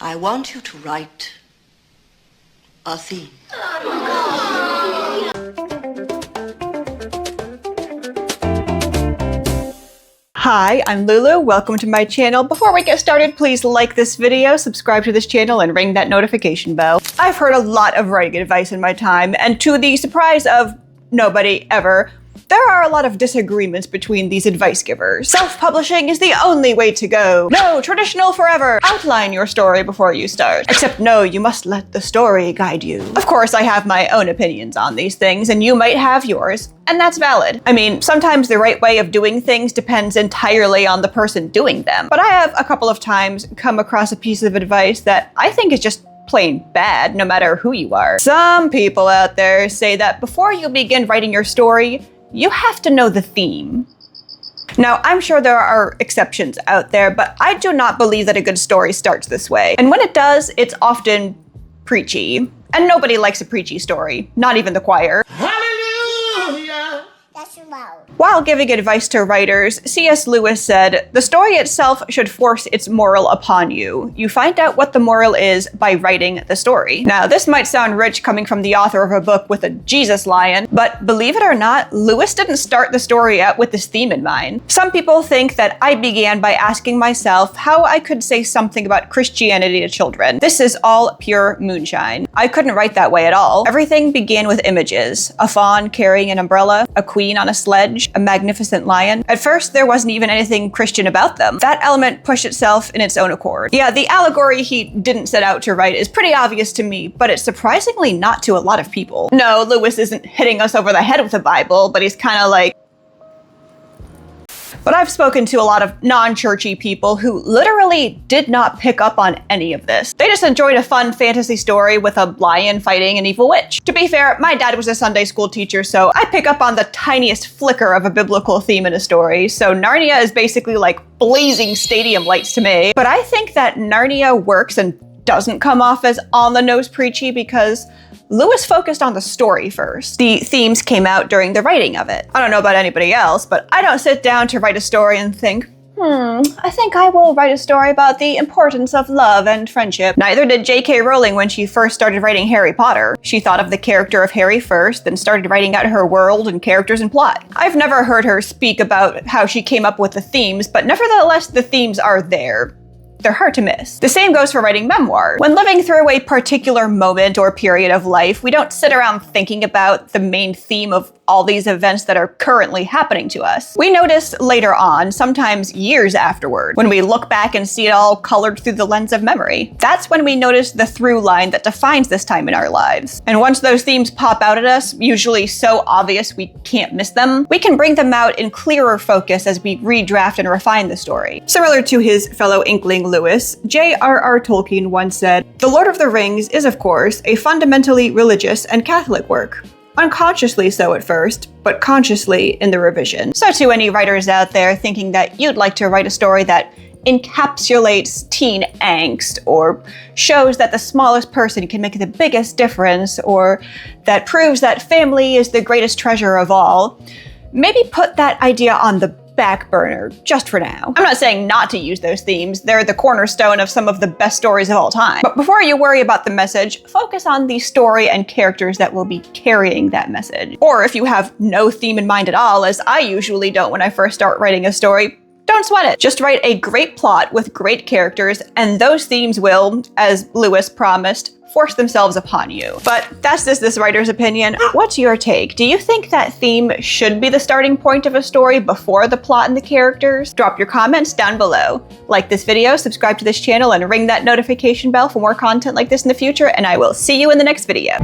I want you to write a theme. Hi, I'm Lulu. Welcome to my channel. Before we get started, please like this video, subscribe to this channel, and ring that notification bell. I've heard a lot of writing advice in my time, and to the surprise of nobody ever, there are a lot of disagreements between these advice givers. Self-publishing is the only way to go. No, traditional forever. Outline your story before you start. Except no, you must let the story guide you. Of course, I have my own opinions on these things, and you might have yours, and that's valid. I mean, sometimes the right way of doing things depends entirely on the person doing them. But I have a couple of times come across a piece of advice that I think is just plain bad, no matter who you are. Some people out there say that before you begin writing your story, you have to know the theme. Now, I'm sure there are exceptions out there, but I do not believe that a good story starts this way. And when it does, it's often preachy. And nobody likes a preachy story, not even the choir. Hallelujah! That's loud. While giving advice to writers, C.S. Lewis said, "The story itself should force its moral upon you. You find out what the moral is by writing the story." Now, this might sound rich coming from the author of a book with a Jesus lion, but believe it or not, Lewis didn't start the story out with this theme in mind. Some people think that I began by asking myself how I could say something about Christianity to children. This is all pure moonshine. I couldn't write that way at all. Everything began with images. A fawn carrying an umbrella, a queen on a sledge, a magnificent lion. At first, there wasn't even anything Christian about them. That element pushed itself in its own accord. Yeah, the allegory he didn't set out to write is pretty obvious to me, but it's surprisingly not to a lot of people. No, Lewis isn't hitting us over the head with the Bible, but he's kind of like... But I've spoken to a lot of non-churchy people who literally did not pick up on any of this. They just enjoyed a fun fantasy story with a lion fighting an evil witch. To be fair, my dad was a Sunday school teacher, so I pick up on the tiniest flicker of a biblical theme in a story. So Narnia is basically like blazing stadium lights to me. But I think that Narnia works and doesn't come off as on-the-nose preachy because Lewis focused on the story first. The themes came out during the writing of it. I don't know about anybody else, but I don't sit down to write a story and think, I think I will write a story about the importance of love and friendship. Neither did J.K. Rowling when she first started writing Harry Potter. She thought of the character of Harry first, then started writing out her world and characters and plot. I've never heard her speak about how she came up with the themes, but nevertheless, the themes are there. They're hard to miss. The same goes for writing memoirs. When living through a particular moment or period of life, we don't sit around thinking about the main theme of all these events that are currently happening to us. We notice later on, sometimes years afterward, when we look back and see it all colored through the lens of memory. That's when we notice the through line that defines this time in our lives. And once those themes pop out at us, usually so obvious we can't miss them, we can bring them out in clearer focus as we redraft and refine the story. Similar to his fellow inkling Lewis, J.R.R. Tolkien once said, "The Lord of the Rings is, of course, a fundamentally religious and Catholic work. Unconsciously so at first, but consciously in the revision." So to any writers out there thinking that you'd like to write a story that encapsulates teen angst, or shows that the smallest person can make the biggest difference, or that proves that family is the greatest treasure of all, maybe put that idea on the back burner just for now. I'm not saying not to use those themes. They're the cornerstone of some of the best stories of all time. But before you worry about the message, focus on the story and characters that will be carrying that message. Or if you have no theme in mind at all, as I usually don't when I first start writing a story, don't sweat it. Just write a great plot with great characters, and those themes will, as Lewis promised, force themselves upon you. But that's just this writer's opinion. What's your take? Do you think that theme should be the starting point of a story before the plot and the characters? Drop your comments down below. Like this video, subscribe to this channel, and ring that notification bell for more content like this in the future, and I will see you in the next video.